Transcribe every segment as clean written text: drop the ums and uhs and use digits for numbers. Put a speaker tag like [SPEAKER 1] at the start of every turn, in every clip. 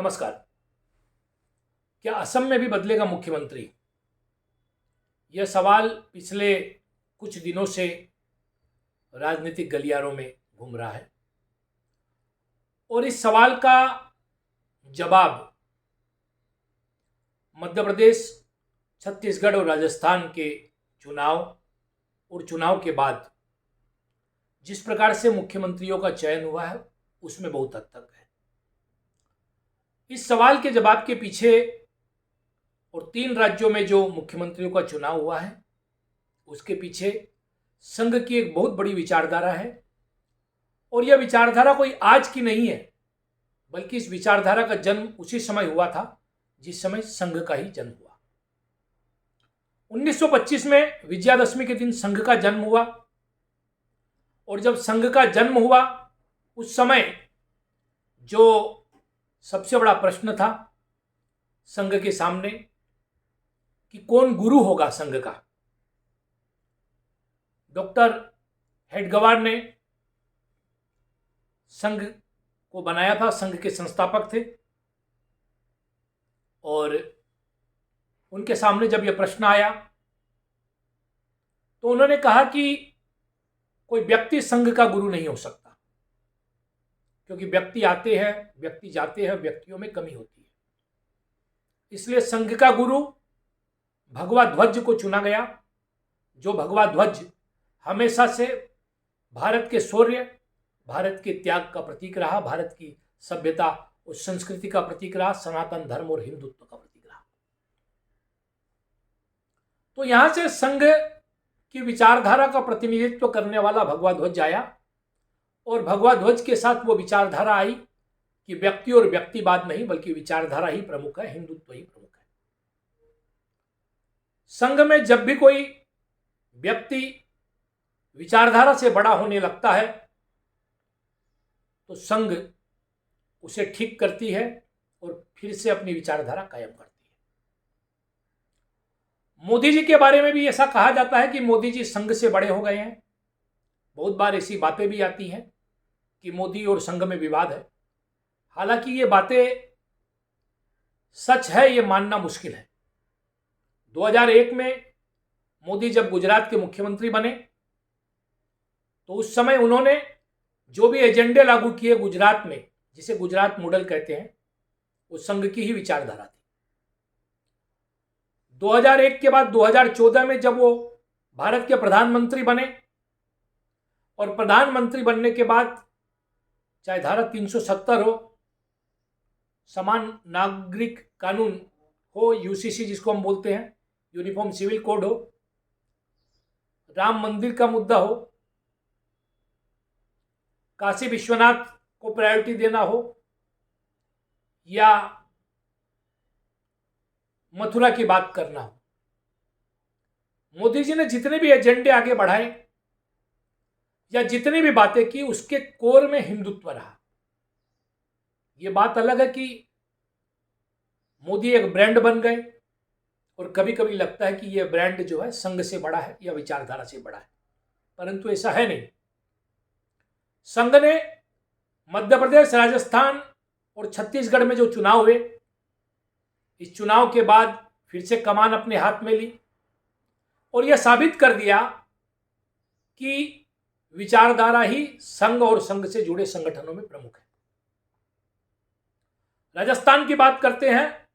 [SPEAKER 1] नमस्कार। क्या असम में भी बदलेगा मुख्यमंत्री? यह सवाल पिछले कुछ दिनों से राजनीतिक गलियारों में घूम रहा है और इस सवाल का जवाब मध्य प्रदेश, छत्तीसगढ़ और राजस्थान के चुनाव और चुनाव के बाद जिस प्रकार से मुख्यमंत्रियों का चयन हुआ है उसमें बहुत हद तक है। इस सवाल के जवाब के पीछे और 3 राज्यों में जो मुख्यमंत्रियों का चुनाव हुआ है उसके पीछे संघ की एक बहुत बड़ी विचारधारा है और यह विचारधारा कोई आज की नहीं है, बल्कि इस विचारधारा का जन्म उसी समय हुआ था जिस समय संघ का ही जन्म हुआ। 1925 में विजयादशमी के दिन संघ का जन्म हुआ और जब संघ का जन्म हुआ उस समय जो सबसे बड़ा प्रश्न था संघ के सामने कि कौन गुरु होगा संघ का, डॉक्टर हेडगेवार ने संघ को बनाया था, संघ के संस्थापक थे और उनके सामने जब यह प्रश्न आया तो उन्होंने कहा कि कोई व्यक्ति संघ का गुरु नहीं हो सकता, क्योंकि व्यक्ति आते हैं, व्यक्ति जाते हैं, व्यक्तियों में कमी होती है। इसलिए संघ का गुरु भगवा ध्वज को चुना गया, जो भगवा ध्वज हमेशा से भारत के शौर्य, भारत के त्याग का प्रतीक रहा, भारत की सभ्यता और संस्कृति का प्रतीक रहा, सनातन धर्म और हिंदुत्व का प्रतीक रहा। तो यहां से संघ की विचारधारा का प्रतिनिधित्व करने वाला भगवा ध्वज आया और भगवा ध्वज के साथ वो विचारधारा आई कि व्यक्ति और व्यक्तिवाद नहीं बल्कि विचारधारा ही प्रमुख है, हिंदुत्व ही प्रमुख है। संघ में जब भी कोई व्यक्ति विचारधारा से बड़ा होने लगता है तो संघ उसे ठीक करती है और फिर से अपनी विचारधारा कायम करती है। मोदी जी के बारे में भी ऐसा कहा जाता है कि मोदी जी संघ से बड़े हो गए हैं। बहुत बार ऐसी बातें भी आती हैं कि मोदी और संघ में विवाद है। हालांकि ये बातें सच है ये मानना मुश्किल है। 2001 में मोदी जब गुजरात के मुख्यमंत्री बने तो उस समय उन्होंने जो भी एजेंडे लागू किए गुजरात में, जिसे गुजरात मॉडल कहते हैं, वो संघ की ही विचारधारा थी। 2001 के बाद 2014 में जब वो भारत के प्रधानमंत्री बने और प्रधानमंत्री बनने के बाद चाहे धारा 370 हो, समान नागरिक कानून हो, यूसीसी जिसको हम बोलते हैं, यूनिफॉर्म सिविल कोड हो, राम मंदिर का मुद्दा हो, काशी विश्वनाथ को प्रायोरिटी देना हो या मथुरा की बात करना हो, मोदी जी ने जितने भी एजेंडे आगे बढ़ाए या जितनी भी बातें की उसके कोर में हिंदुत्व रहा। ये बात अलग है कि मोदी एक ब्रांड बन गए और कभी कभी लगता है कि यह ब्रांड जो है संघ से बड़ा है या विचारधारा से बड़ा है, परंतु ऐसा है नहीं। संघ ने मध्य प्रदेश, राजस्थान और छत्तीसगढ़ में जो चुनाव हुए, इस चुनाव के बाद फिर से कमान अपने हाथ में ली और यह साबित कर दिया कि विचारधारा ही संघ और संघ से जुड़े संगठनों में प्रमुख है। राजस्थान की बात करते हैं,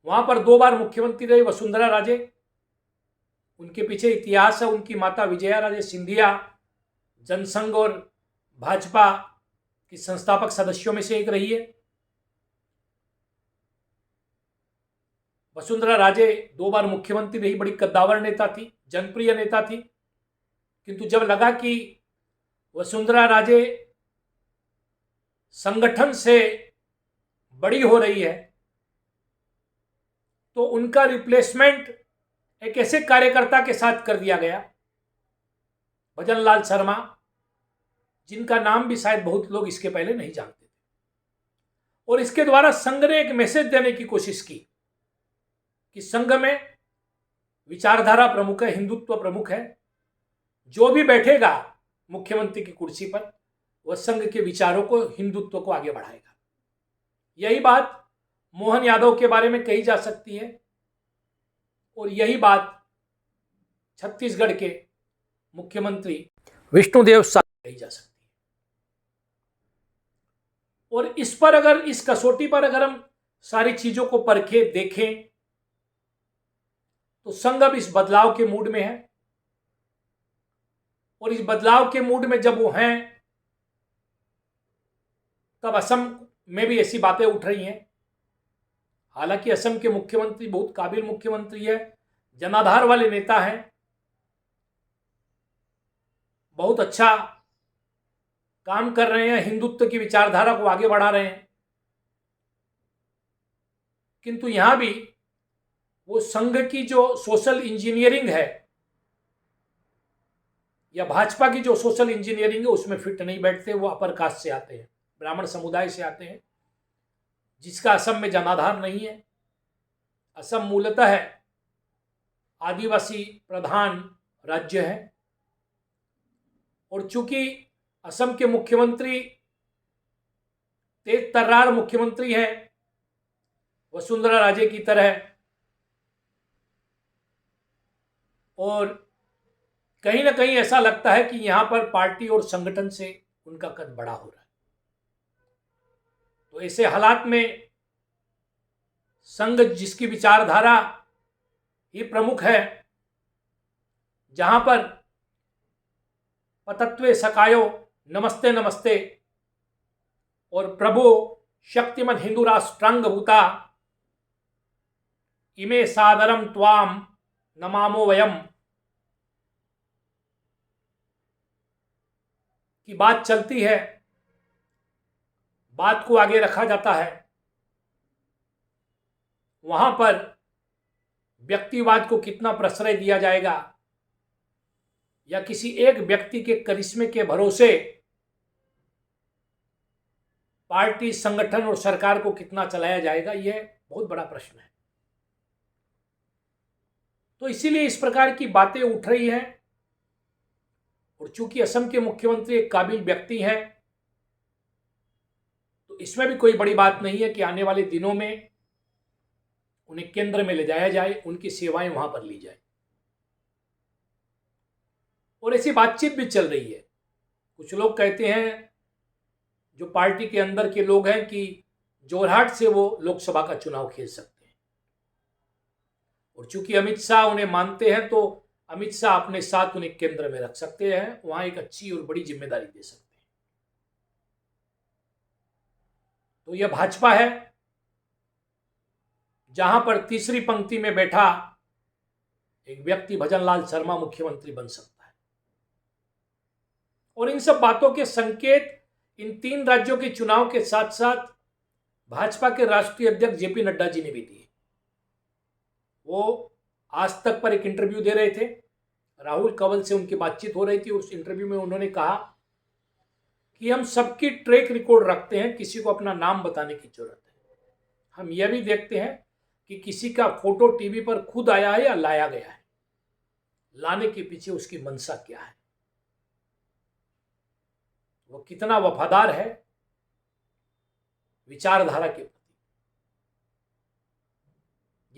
[SPEAKER 1] वहां पर 2 बार मुख्यमंत्री रही वसुंधरा राजे। उनके पीछे इतिहास है, उनकी माता विजया राजे सिंधिया जनसंघ और भाजपा की संस्थापक सदस्यों में से एक रही है। वसुंधरा राजे 2 बार मुख्यमंत्री रही, बड़ी कद्दावर नेता थी, जनप्रिय नेता थी, किंतु जब लगा कि वसुंधरा राजे संगठन से बड़ी हो रही है तो उनका रिप्लेसमेंट एक ऐसे कार्यकर्ता के साथ कर दिया गया, भजन लाल शर्मा, जिनका नाम भी शायद बहुत लोग इसके पहले नहीं जानते थे। और इसके द्वारा संघ ने एक मैसेज देने की कोशिश की कि संघ में विचारधारा प्रमुख है, हिंदुत्व प्रमुख है, जो भी बैठेगा मुख्यमंत्री की कुर्सी पर वह संघ के विचारों को, हिंदुत्व को आगे बढ़ाएगा। यही बात मोहन यादव के बारे में कही जा सकती है और यही बात छत्तीसगढ़ के मुख्यमंत्री विष्णुदेव साय कही जा सकती है। और इस पर अगर, इस कसौटी पर अगर हम सारी चीजों को परखें, देखें, तो संघ अब इस बदलाव के मूड में है। और इस बदलाव के मूड में जब वो हैं, तब असम में भी ऐसी बातें उठ रही हैं। हालांकि असम के मुख्यमंत्री बहुत काबिल मुख्यमंत्री है, जनाधार वाले नेता हैं, बहुत अच्छा काम कर रहे हैं, हिंदुत्व की विचारधारा को आगे बढ़ा रहे हैं। किंतु यहां भी वो संघ की जो सोशल इंजीनियरिंग है या भाजपा की जो सोशल इंजीनियरिंग है उसमें फिट नहीं बैठते। वो अपर कास्ट से आते हैं, ब्राह्मण समुदाय से आते हैं, जिसका असम में जनाधार नहीं है। असम मूलतः आदिवासी प्रधान राज्य है। और चूंकि असम के मुख्यमंत्री तेज तर्रार मुख्यमंत्री हैं, वसुंधरा राजे की तरह, और कहीं ना कहीं ऐसा लगता है कि यहां पर पार्टी और संगठन से उनका कद बड़ा हो रहा है। तो ऐसे हालात में संघ, जिसकी विचारधारा ही प्रमुख है, जहां पर पतत्वे सकायो नमस्ते नमस्ते और प्रभो शक्तिमन हिंदू राष्ट्रांग भूता इमे सादरम त्वाम नमामो वयम की बात चलती है, बात को आगे रखा जाता है, वहां पर व्यक्तिवाद को कितना प्रश्रय दिया जाएगा या किसी एक व्यक्ति के करिश्मे के भरोसे पार्टी, संगठन और सरकार को कितना चलाया जाएगा, यह बहुत बड़ा प्रश्न है। तो इसीलिए इस प्रकार की बातें उठ रही हैं। और चूंकि असम के मुख्यमंत्री एक काबिल व्यक्ति हैं, तो इसमें भी कोई बड़ी बात नहीं है कि आने वाले दिनों में उन्हें केंद्र में ले जाया जाए, उनकी सेवाएं वहां पर ली जाए। और ऐसी बातचीत भी चल रही है। कुछ लोग कहते हैं, जो पार्टी के अंदर के लोग हैं, कि जोरहाट से वो लोकसभा का चुनाव खेल सकते हैं। और चूंकि अमित शाह उन्हें मानते हैं, तो अमित शाह अपने साथ उन्हें केंद्र में रख सकते हैं, वहां एक अच्छी और बड़ी जिम्मेदारी दे सकते हैं। तो यह भाजपा है जहां पर तीसरी पंक्ति में बैठा एक व्यक्ति भजनलाल शर्मा मुख्यमंत्री बन सकता है। और इन सब बातों के संकेत इन तीन राज्यों के चुनाव के साथ साथ भाजपा के राष्ट्रीय अध्यक्ष जेपी नड्डा जी ने भी दिए। वो आज तक पर एक इंटरव्यू दे रहे थे, राहुल कंवल से उनकी बातचीत हो रही थी। उस इंटरव्यू में उन्होंने कहा कि हम सबकी ट्रैक रिकॉर्ड रखते हैं, किसी को अपना नाम बताने की जरूरत है। हम यह भी देखते हैं कि किसी का फोटो टीवी पर खुद आया है या लाया गया है, लाने के पीछे उसकी मंशा क्या है, वो कितना वफादार है विचारधारा के प्रति,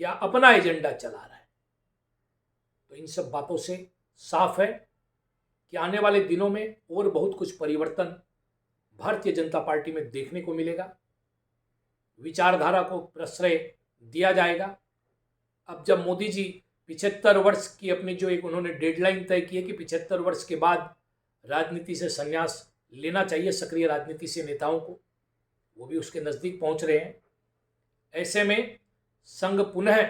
[SPEAKER 1] या अपना एजेंडा चला रहा है। तो इन सब बातों से साफ है कि आने वाले दिनों में और बहुत कुछ परिवर्तन भारतीय जनता पार्टी में देखने को मिलेगा। विचारधारा को प्रश्रय दिया जाएगा। अब जब मोदी जी 75 वर्ष की अपनी जो एक उन्होंने डेडलाइन तय की है कि 75 वर्ष के बाद राजनीति से संन्यास लेना चाहिए सक्रिय राजनीति से नेताओं को, वो भी उसके नज़दीक पहुंच रहे हैं। ऐसे में संघ पुनः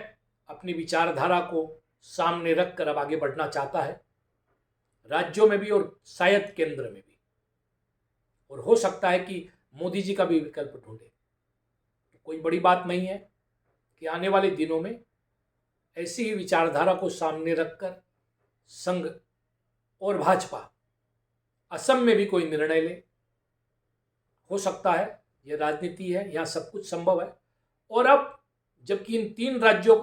[SPEAKER 1] अपनी विचारधारा को सामने रखकर अब आगे बढ़ना चाहता है, राज्यों में भी और शायद केंद्र में भी। और हो सकता है कि मोदी जी का भी विकल्प ढूंढे। तो कोई बड़ी बात नहीं है कि आने वाले दिनों में ऐसी ही विचारधारा को सामने रखकर संघ और भाजपा असम में भी कोई निर्णय ले। हो सकता है, यह राजनीति है, यहाँ सब कुछ संभव है। और अब जबकि इन तीन राज्यों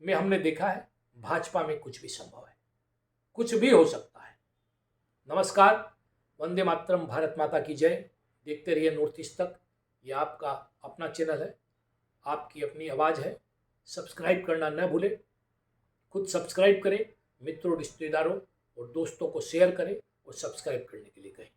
[SPEAKER 1] में हमने देखा है, भाजपा में कुछ भी संभव है, कुछ भी हो सकता है। नमस्कार, वंदे मातरम, भारत माता की जय। देखते रहिए नॉर्थ ईस्ट तक। ये आपका अपना चैनल है, आपकी अपनी आवाज़ है। सब्सक्राइब करना न भूलें। खुद सब्सक्राइब करें, मित्रों, रिश्तेदारों और दोस्तों को शेयर करें और सब्सक्राइब करने के लिए कहें।